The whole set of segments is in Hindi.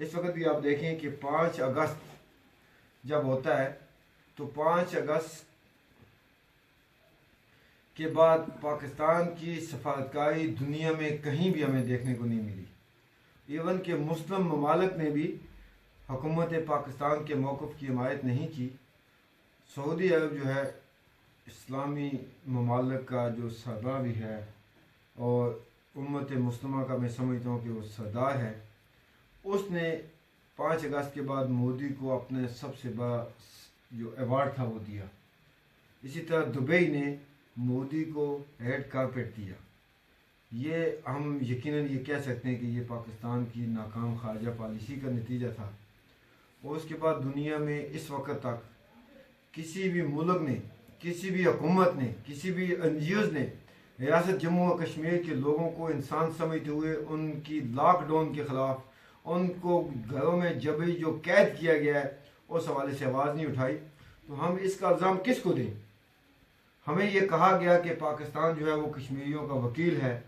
इस वक्त भी आप देखें कि 5 अगस्त जब होता है तो 5 अगस्त के बाद पाकिस्तान की सफारतकारी दुनिया में कहीं भी हमें देखने को नहीं मिली। इवन के मुस्लिम ममालिक ने भी हुकूमत पाकिस्तान के मौक़िफ़ की हिमायत नहीं की। सऊदी अरब जो है इस्लामी ममालिक का जो सरदार भी है और उम्मत मुस्लिमा का मैं समझता हूँ कि वो सरदार है, उसने 5 अगस्त के बाद मोदी को अपने सबसे बड़ा जो अवार्ड था वो दिया। इसी तरह दुबई ने मोदी को रेड कारपेट दिया। ये हम यकीनन ये कह सकते हैं कि ये पाकिस्तान की नाकाम खारजा पॉलिसी का नतीजा था। और उसके बाद दुनिया में इस वक्त तक किसी भी मुल्क ने, किसी भी हुकूमत ने, किसी भी NGOs ने रियासत जम्मू और कश्मीर के लोगों को इंसान समझते हुए उनकी लॉकडाउन के ख़िलाफ़, उनको घरों में जबरी जो कैद किया गया है उस हवाले से आवाज़ नहीं उठाई। तो हम इसका इल्ज़ाम किसको दें? हमें ये कहा गया कि पाकिस्तान जो है वो कश्मीरियों का वकील है।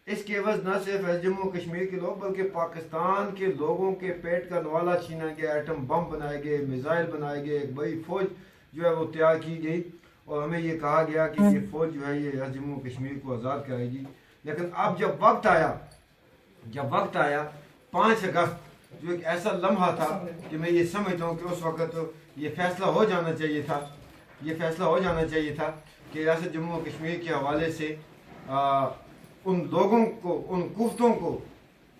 इसके एवज़ न सिर्फ जम्मू कश्मीर के लोग बल्कि पाकिस्तान के लोगों के पेट का नवाला छीना गया, एटम बम बनाए गए, मिसाइल बनाए गए, एक बड़ी फ़ौज जो है वो तैयार की गई और हमें ये कहा गया कि ये फ़ौज जो है ये जम्मू कश्मीर को आज़ाद कराएगी। लेकिन अब जब वक्त आया 5 अगस्त जो एक ऐसा लम्हा था कि मैं ये समझता हूँ कि उस वक्त तो ये फैसला हो जाना चाहिए था कि रियासत जम्मू और कश्मीर के हवाले से उन लोगों को, उन कुफ्तों को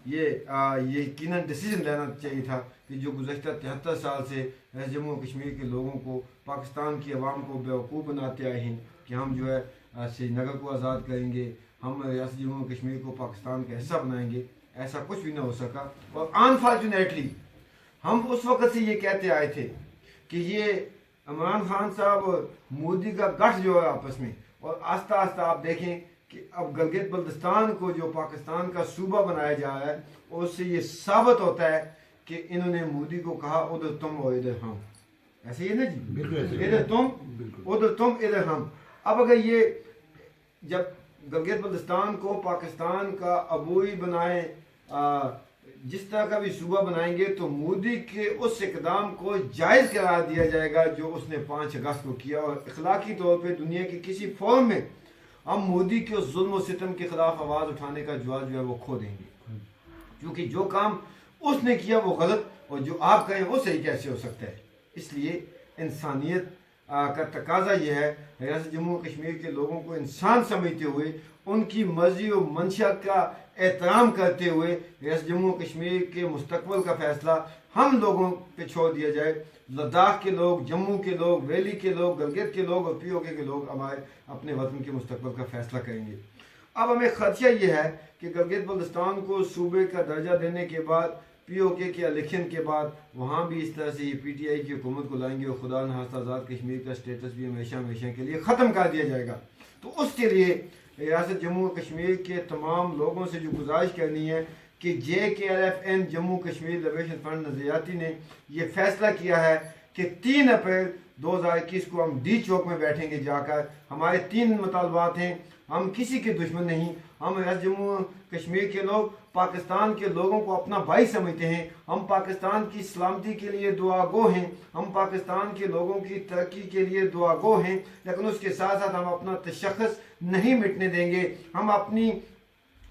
ये यकीनन डिसीजन लेना चाहिए था कि जो गुज़श्ता 73 साल से जम्मू और कश्मीर के लोगों को, पाकिस्तान की आवाम को बेवकूफ़ बनाते आए हैं कि हम जो है श्रीनगर को आज़ाद करेंगे, हम रियासत जम्मू और कश्मीर को पाकिस्तान का हिस्सा बनाएंगे। ऐसा कुछ भी ना हो सका। और अनफॉर्चुनेटली हम उस वक़्त से ये कहते आए थे कि ये इमरान खान साहब और मोदी का गठ जो है आपस में, और आस्ता आस्ता आप देखें कि अब गिलगित बल्तिस्तान को जो पाकिस्तान का सूबा बनाया जा रहा है उससे ये साबित होता है कि इन्होंने मोदी को कहा उधर तुम और इधर हम। ऐसे ही ना जी, इधर तुम उधर तुम इधर हम। अब अगर ये जब गिलगित बल्तिस्तान को पाकिस्तान का अबूई बनाए, जिस तरह का भी सूबा बनाएंगे तो मोदी के उस इकदाम को जायज़ करार दिया जाएगा जो उसने 5 अगस्त को किया। और इखलाकी तौर पे दुनिया के किसी फोरम में हम मोदी के उस जुल्म और सितम के ख़िलाफ़ आवाज़ उठाने का जवाब जो है वो खो देंगे, क्योंकि जो काम उसने किया वो गलत और जो आप कहें वो सही कैसे हो सकता है। इसलिए इंसानियत का तकाजा ये है, रियासत जम्मू कश्मीर के लोगों को इंसान समझते हुए, उनकी मर्जी और मंशा का एहतराम करते हुए रियासत जम्मू कश्मीर के मुस्तकबिल का फ़ैसला हम लोगों पे छोड़ दिया जाए। लद्दाख के लोग, जम्मू के लोग, वैली के लोग, गिलगित के लोग और POK के लोग हमारे अपने वतन के मुस्तकबिल का फ़ैसला करेंगे। अब हमें खदशा ये है कि गिलगित बल्तिस्तान को सूबे का दर्जा देने के बाद, POK के इलेक्शन के बाद वहाँ भी इस तरह से ये PTI की हुकूमत को लाएंगे और खुदा न खास्ता आज़ाद कश्मीर का स्टेटस भी हमेशा हमेशा के लिए ख़त्म कर दिया जाएगा। तो उसके लिए रियासत जम्मू कश्मीर के तमाम लोगों से जो गुजारिश करनी है कि JKLFN Jammu Kashmir liberation front नज़रियाती ने यह फैसला किया है कि 3 अप्रैल 2021 को हम D चौक में बैठेंगे जाकर। हमारे 3 मुतालबात हैं। हम किसी के दुश्मन नहीं, हम जम्मू कश्मीर के लोग पाकिस्तान के लोगों को अपना भाई समझते हैं। हम पाकिस्तान की सलामती के लिए दुआगो हैं, हम पाकिस्तान के लोगों की तरक्की के लिए दुआगो हैं, लेकिन उसके साथ साथ हम अपना तशख़्ख़ुस नहीं मिटने देंगे। हम अपनी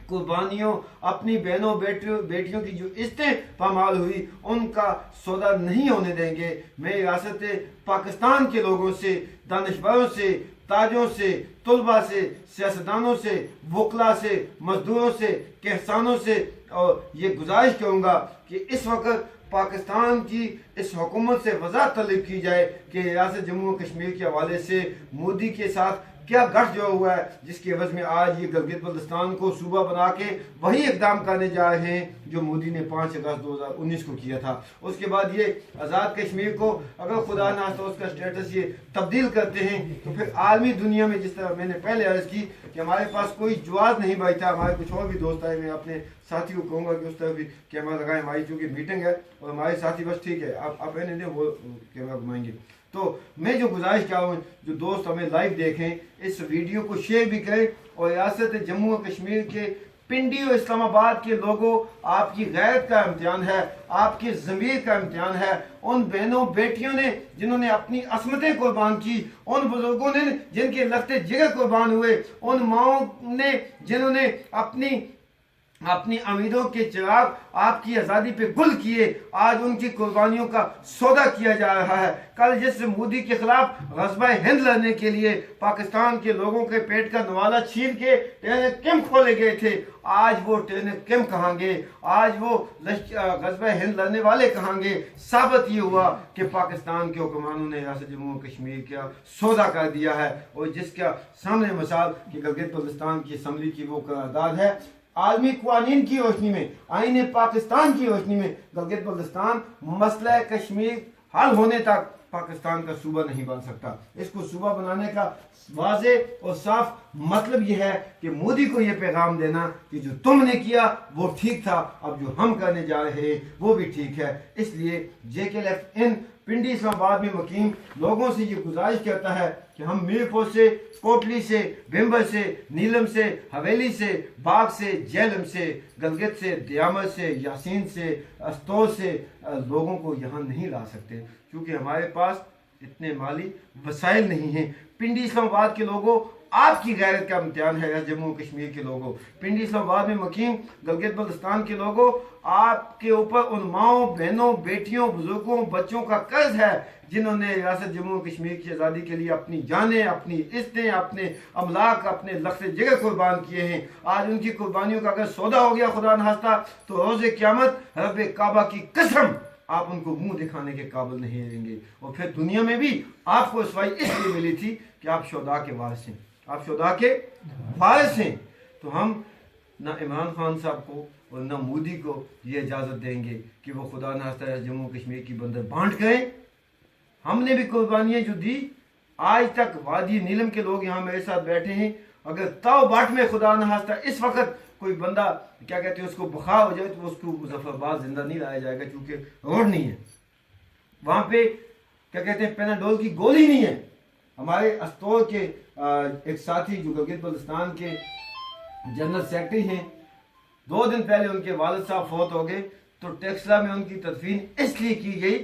कुर्बानियों, अपनी बहनों बेटियों की जो इज्जतें पामाल हुई उनका सौदा नहीं होने देंगे। मैं रियासत पाकिस्तान के लोगों से, दानिशवरों से, ताजों से, तुलबा से, सियासतदानों से, वकला से, मजदूरों से, किसानों से और ये गुजारिश करूँगा कि इस वक्त पाकिस्तान की इस हुकूमत से वज़ाहत तलब की जाए कि रियासत जम्मू कश्मीर के हवाले से मोदी के साथ क्या गठ जो हुआ है, जिसके एवज में आज ये गिलगित बल्तिस्तान को सूबा बना के वही इकदाम करने जा रहे हैं जो मोदी ने 5 अगस्त 2019 को किया था। उसके बाद ये आज़ाद कश्मीर को अगर खुदा ना तो उसका स्टेटस ये तब्दील करते हैं तो फिर आलमी दुनिया में, जिस तरह मैंने पहले अर्ज़ की कि हमारे पास कोई जवाब नहीं बचता। हमारे कुछ और भी दोस्त आए, मैं अपने साथी को कहूँगा कि उस तरह भी कैमरा लगाएं। हमारी चूँकि मीटिंग है और हमारे साथी बस ठीक है, आप मैंने वो कैमरा घुमाएंगे। तो मैं जो गुजारिश कर रहा हूँ, जो दोस्त हमें लाइव देखें, इस वीडियो को शेयर भी करें और रियासत जम्मू और कश्मीर के पिंडी और इस्लामाबाद के लोगों, आपकी गैरत का इम्तिहान है, आपके ज़मीर का इम्तिहान है। उन बहनों बेटियों ने जिन्होंने अपनी असमतें कुर्बान की, उन बुजुर्गों ने जिनके लफ्ते जिगर कुर्बान हुए, उन माओं ने जिन्होंने अपनी अपनी उम्मीदों के चिराग आपकी आज़ादी पे गुल किए, आज उनकी कुर्बानियों का सौदा किया जा रहा है। कल जिस मोदी के खिलाफ ग़ज़वा हिंद लड़ने के लिए पाकिस्तान के लोगों के पेट का नवाला छीन के ट्रेनिंग कैंप खोले गए थे, आज वो ट्रेनिंग कैंप कहाँ गए, आज वो ग़ज़वा हिंद लड़ने वाले कहाँ गए। साबित ये हुआ कि पाकिस्तान के हुक्मरानों ने रियासत जम्मू कश्मीर का सौदा कर दिया है, और जिसका सामने मिसाल कि गिलगित बल्तिस्तान की असम्बली की वो करारदाद है। आलमी कानून की रोशनी में, आईन पाकिस्तान की रोशनी में गिलगित बल्तिस्तान मसला कश्मीर हल होने तक पाकिस्तान का सूबा नहीं बन सकता। इसको सूबा बनाने का वाज़े और साफ मतलब यह है कि मोदी को यह पैगाम देना कि जो तुमने किया वो ठीक था, अब जो हम करने जा रहे हैं वो भी ठीक है। इसलिए JKLF पिंडी इस्लामाबाद में मुकीम लोगों से ये गुजारिश करता है कि हम मीरपुर से, कोटली से, भिम्बर से, नीलम से, हवेली से, बाग से, जेलम से, गिलगित से, दियामत से, यासीन से, अस्तोर से लोगों को यहाँ नहीं ला सकते, क्योंकि हमारे पास इतने माली वसाइल नहीं हैं। पिंडी इस्लामाबाद के लोगों, आपकी गैरत का इम्तिहान है जम्मू कश्मीर के लोगों, पिंडी इस्लामाबाद में मुकीम गिलगित बल्तिस्तान के लोगों, आपके ऊपर उन माओं, बहनों, बेटियों, बुजुर्गों, बच्चों का कर्ज है जिन्होंने रियासत जम्मू कश्मीर की आज़ादी के लिए अपनी जानें, अपनी इज्जतें, अपने अमलाक, अपने लफ्ज़ जिगर कुर्बान किए हैं। आज उनकी कुर्बानियों का अगर सौदा हो गया खुदा न खास्ता, तो रोज़े क़यामत रब काबा की कसम आप उनको मुंह दिखाने के काबिल नहीं रहेंगे, और फिर दुनिया में भी आपको रसवाई इसलिए मिली थी कि आप शोदा के वारिस हैं, आप शोदा के वारिस हैं। तो हम ना इमरान खान साहब को और ना मोदी को ये इजाज़त देंगे कि वो खुदा न खास्ता जम्मू कश्मीर की बंदर बांट करें। हमने भी कुर्बानियाँ जो दी, आज तक वादी नीलम के लोग यहाँ मेरे साथ बैठे हैं, अगर ताव बाट में खुदा न खास्ता इस वक्त कोई बंदा क्या कहते हैं उसको बुखार हो जाए तो उसको मुजफ्फराबाद जिंदा नहीं लाया जाएगा, क्योंकि रोड नहीं है वहाँ पे, क्या कहते हैं पेनाडोल की गोली नहीं है। हमारे अस्तौर के एक साथी जो गिलगित बल्तिस्तान के जनरल सेक्रेटरी हैं, 2 दिन पहले उनके वालिद साहब फौत हो गए, तो टेक्सला में उनकी तदफीन इसलिए की गई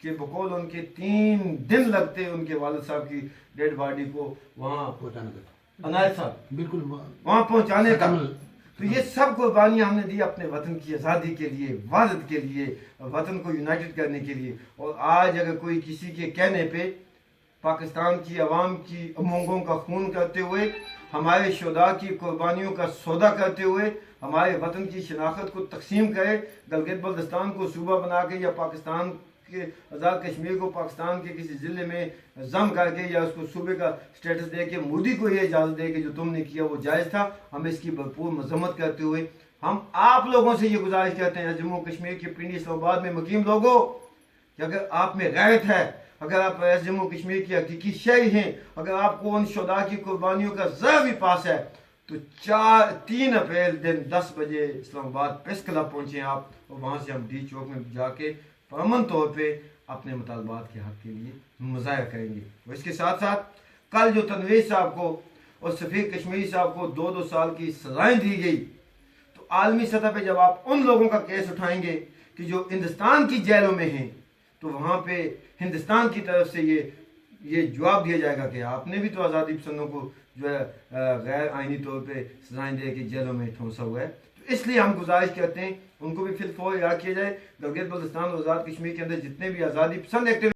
कि बकौल उनके 3 दिन लगते उनके वालिद साहब की डेड बॉडी को वहाँ अनायत साहब बिल्कुल वहाँ पहुँचाने का। तो ये सब कुर्बानियाँ हमने दी अपने वतन की आज़ादी के लिए, वादत के लिए, वतन को यूनाइटेड करने के लिए। और आज अगर कोई किसी के कहने पे पाकिस्तान की आवाम की उमंगों का खून करते हुए, हमारे शुहदा की कुर्बानियों का सौदा करते हुए हमारे वतन की शनाख्त को तकसीम करे, गिलगित बल्तिस्तान को सूबा बना के या पाकिस्तान के आज़ाद कश्मीर को पाकिस्तान के किसी ज़िले में जम करके या उसको सूबे का स्टेटस दे के मोदी को ये इजाज़त दे कि जो तुमने किया वो जायज़ था, हम इसकी भरपूर मजम्मत करते हुए हम आप लोगों से ये गुजारिश करते हैं जम्मू कश्मीर के पिंडी इस्लामाबाद में मुकीम लोगों कि अगर आप में गैरत है, अगर आप जम्मू कश्मीर की हकीकी शहरी हैं, अगर आपको उन शुहदा की कुर्बानियों का ज़रा भी पास है, तो 3 अप्रैल दिन 10 बजे इस्लामाबाद प्रेस क्लब पहुँचे आप, और वहाँ से हम डी चौक में जाके परमन तौर पे अपने मुतालबात के हक़ के लिए मुज़ाहिरा करेंगे। और इसके साथ साथ कल जो तनवीर साहब को और सफ़ीर कश्मीरी साहब को 2-2 साल की सज़ाएँ दी गई, तो आलमी सतह पे जब आप उन लोगों का केस उठाएंगे कि जो हिंदुस्तान की जेलों में हैं, तो वहाँ पे हिंदुस्तान की तरफ से ये जवाब दिया जाएगा कि आपने भी तो आज़ादी पसंदों को जो है गैर आइनी तौर पे सज़ाएँ दे के जेलों में ठोंसा हुआ है। तो इसलिए हम गुजारिश करते हैं उनको भी फिर फौर याद किया जाए। गिलगित बल्तिस्तान और आज़ाद कश्मीर के अंदर जितने भी आज़ादी पसंद एक्टिविटी